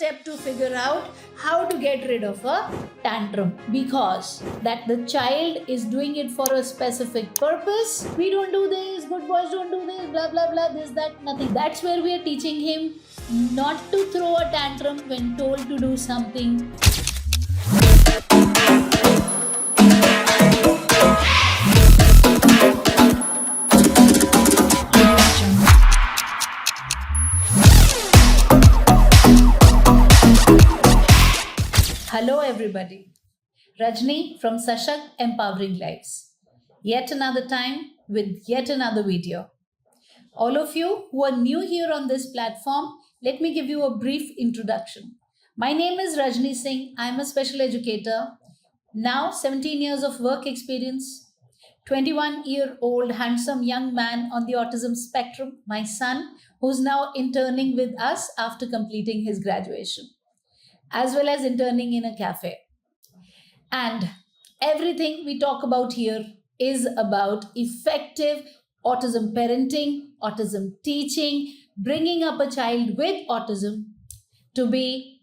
step to figure out how to get rid of a tantrum, because that the child is doing it for a specific purpose. We don't do this, good boys don't do this, blah blah blah, this, that, nothing. That's where we are teaching him not to throw a tantrum when told to do something. Hello everybody, Rajni from Sashakt Empowering Lives. Yet another time with yet another video. All of you who are new here on this platform, let me give you a brief introduction. My name is Rajni Singh. I am a special educator. Now 17 years of work experience, 21-year-old handsome young man on the autism spectrum, my son, who's now interning with us after completing his graduation, as well as interning in a cafe. And everything we talk about here is about effective autism parenting, autism teaching, bringing up a child with autism to be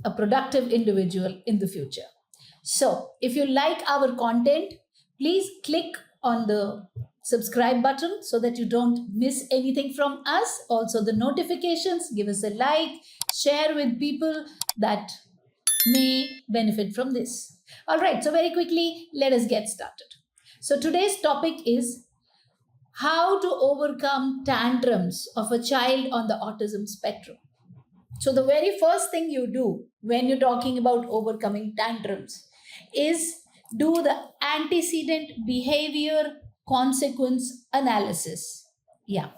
a productive individual in the future. So, if you like our content, please click on the subscribe button so that you don't miss anything from us. Also, the notifications, give us a like, share with people that may benefit from this. All right, so very quickly, let us get started. So, today's topic is how to overcome tantrums of a child on the autism spectrum. So, the very first thing you do when you're talking about overcoming tantrums is do the antecedent behavior consequence analysis. Yeah,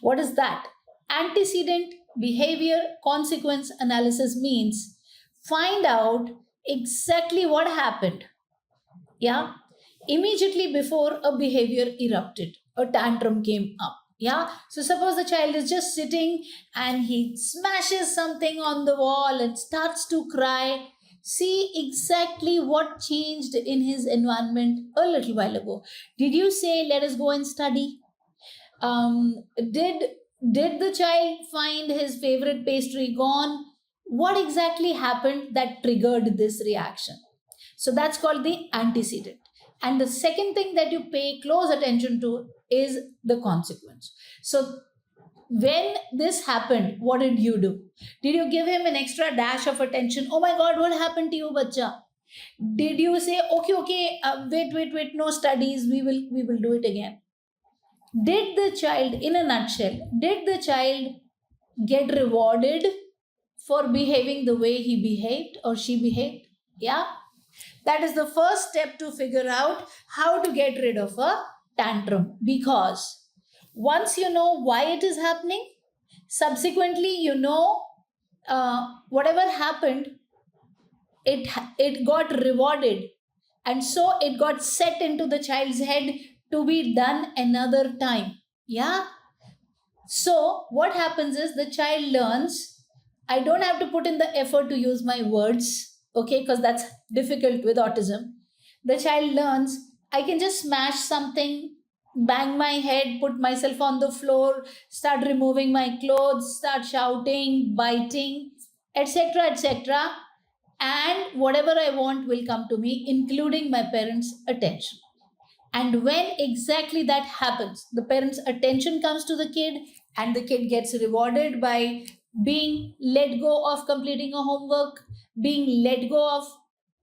what is that? Antecedent behavior consequence analysis means find out exactly what happened. Yeah, immediately before a behavior erupted, a tantrum came up. Yeah, so suppose the child is just sitting and he smashes something on the wall and starts to cry. See exactly what changed in his environment a little while ago. Did you say, let us go and study? Did the child find his favorite pastry gone? What exactly happened that triggered this reaction? So that's called the antecedent. And the second thing that you pay close attention to is the consequence. So when this happened, what did you do? Did you give him an extra dash of attention? Oh my God, what happened to you, bacha? Did you say, okay, wait, no studies, we will do it again? Did the child, in a nutshell, did the child get rewarded for behaving the way he behaved or she behaved? Yeah, that is the first step to figure out how to get rid of a tantrum, because once you know why it is happening, subsequently you know whatever happened, it got rewarded, and so it got set into the child's head to be done another time. Yeah, so what happens is the child learns, I don't have to put in the effort to use my words, okay, because that's difficult with autism. The child learns, I can just smash something, bang my head, put myself on the floor, start removing my clothes, start shouting, biting, etc., etc., and whatever I want will come to me, including my parents' attention. And when exactly that happens, the parents' attention comes to the kid, and the kid gets rewarded by being let go of completing a homework, being let go of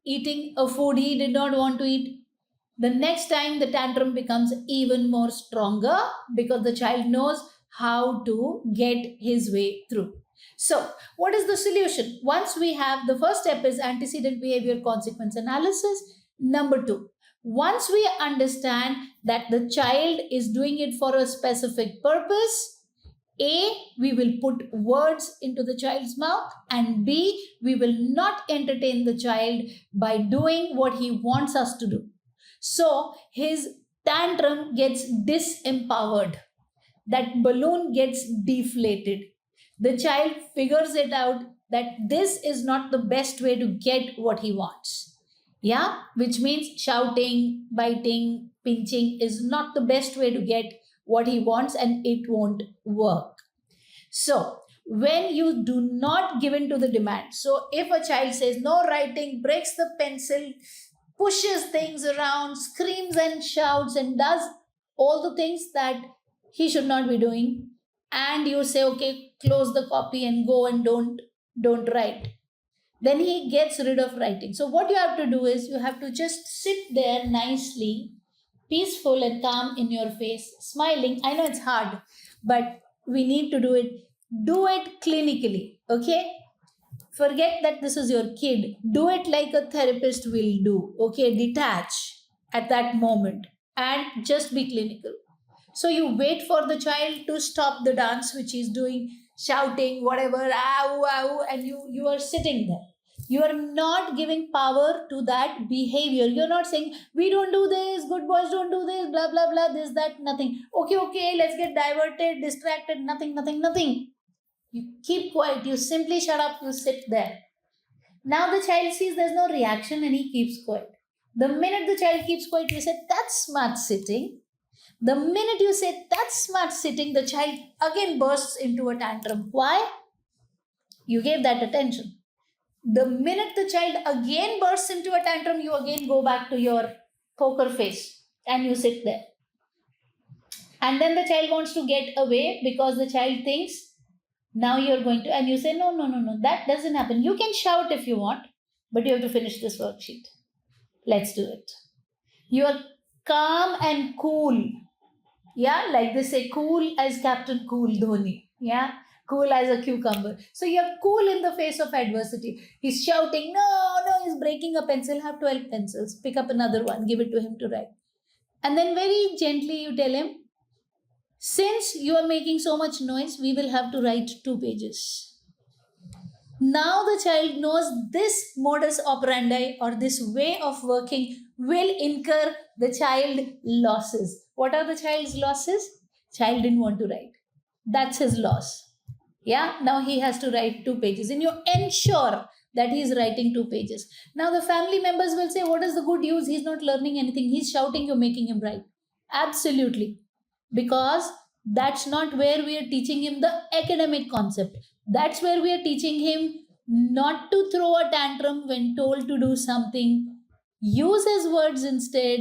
eating a food he did not want to eat. The next time the tantrum becomes even more stronger, because the child knows how to get his way through. So, what is the solution? Once we have, the first step is antecedent behavior consequence analysis. Number two, once we understand that the child is doing it for a specific purpose, A, we will put words into the child's mouth, and B, we will not entertain the child by doing what he wants us to do. So his tantrum gets disempowered. That balloon gets deflated. The child figures it out that this is not the best way to get what he wants. Yeah, which means shouting, biting, pinching is not the best way to get what he wants, and it won't work. So, when you do not give in to the demand. So if a child says no writing, breaks the pencil, pushes things around, screams and shouts, and does all the things that he should not be doing, and you say, okay, close the copy and go and don't write, then he gets rid of writing. So what you have to do is you have to just sit there nicely, peaceful and calm in your face, smiling. I know it's hard, but we need to do it. Do it clinically, okay? Forget that this is your kid. Do it like a therapist will do, okay? Detach at that moment and just be clinical. So you wait for the child to stop the dance which he's doing, shouting, whatever, ow, ow, and you are sitting there. You are not giving power to that behavior. You're not saying, we don't do this, good boys don't do this, blah, blah, blah, this, that, nothing. Okay, let's get diverted, distracted, nothing, nothing, nothing. You keep quiet, you simply shut up, you sit there. Now the child sees there's no reaction and he keeps quiet. The minute the child keeps quiet, you say, that's smart sitting. The minute you say, that's smart sitting, the child again bursts into a tantrum. Why? You gave that attention. The minute the child again bursts into a tantrum, you again go back to your poker face and you sit there. And then the child wants to get away because the child thinks now you're going to, and you say, no, that doesn't happen. You can shout if you want, but you have to finish this worksheet. Let's do it. You are calm and cool. Yeah, like they say, cool as Captain Cool Dhoni. Yeah, cool as a cucumber. So you're cool in the face of adversity. He's shouting, no, he's breaking a pencil. Have 12 pencils. Pick up another one, give it to him to write. And then very gently you tell him, since you are making so much noise, we will have to write 2 pages. Now the child knows this modus operandi or this way of working will incur the child losses. What are the child's losses? Child didn't want to write. That's his loss. Yeah, now he has to write 2 pages and you ensure that he is writing 2 pages. Now the family members will say, what is the good use? He's not learning anything. He's shouting, you're making him write. Absolutely. Because that's not where we are teaching him the academic concept. That's where we are teaching him not to throw a tantrum when told to do something. Use his words instead.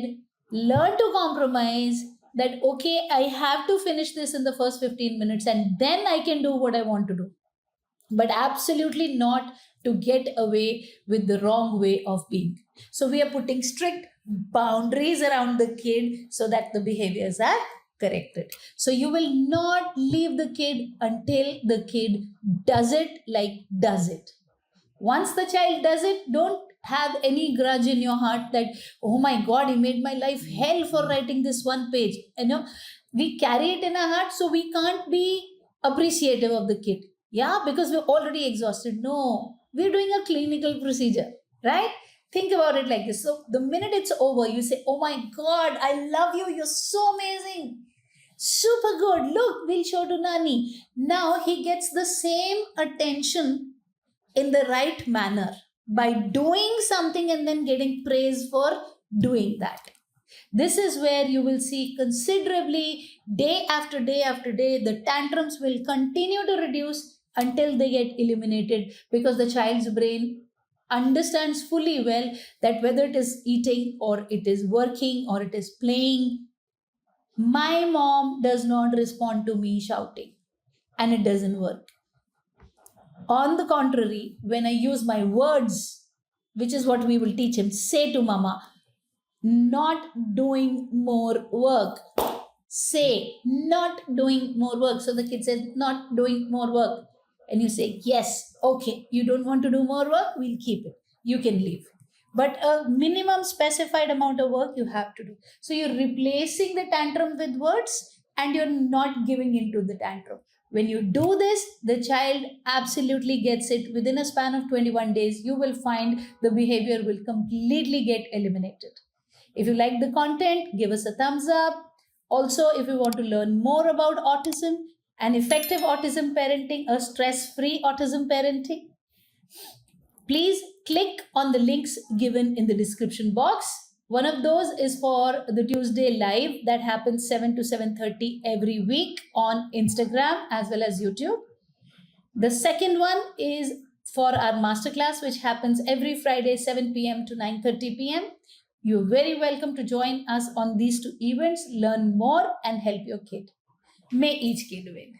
Learn to compromise that, okay, I have to finish this in the first 15 minutes and then I can do what I want to do. But absolutely not to get away with the wrong way of being. So we are putting strict boundaries around the kid so that the behaviors are corrected. So you will not leave the kid until the kid does it. Once the child does it, don't have any grudge in your heart that, oh my God, he made my life hell for writing this 1 page. We carry it in our heart, so we can't be appreciative of the kid. Yeah, because we're already exhausted. No, we're doing a clinical procedure, right? Think about it like this. So the minute it's over, you say, oh my God, I love you. You're so amazing. Super good. Look, we'll show to Nani. Now he gets the same attention in the right manner by doing something and then getting praise for doing that. This is where you will see considerably day after day after day, the tantrums will continue to reduce until they get eliminated, because the child's brain understands fully well that whether it is eating or it is working or it is playing, my mom does not respond to me shouting, and it doesn't work. On the contrary, when I use my words, which is what we will teach him, say to mama, not doing more work. Say, not doing more work. So the kid says, not doing more work. And you say, yes, okay, you don't want to do more work, we'll keep it. You can leave. But a minimum specified amount of work you have to do. So you're replacing the tantrum with words and you're not giving into the tantrum. When you do this, the child absolutely gets it. Within a span of 21 days, you will find the behavior will completely get eliminated. If you like the content, give us a thumbs up. Also, if you want to learn more about autism and effective autism parenting, a stress-free autism parenting, please click on the links given in the description box. One of those is for the Tuesday live that happens 7 to 7:30 every week on Instagram as well as YouTube. The second one is for our masterclass, which happens every Friday, 7 p.m. to 9:30 p.m. You're very welcome to join us on these two events, learn more, and help your kid. May each kid win.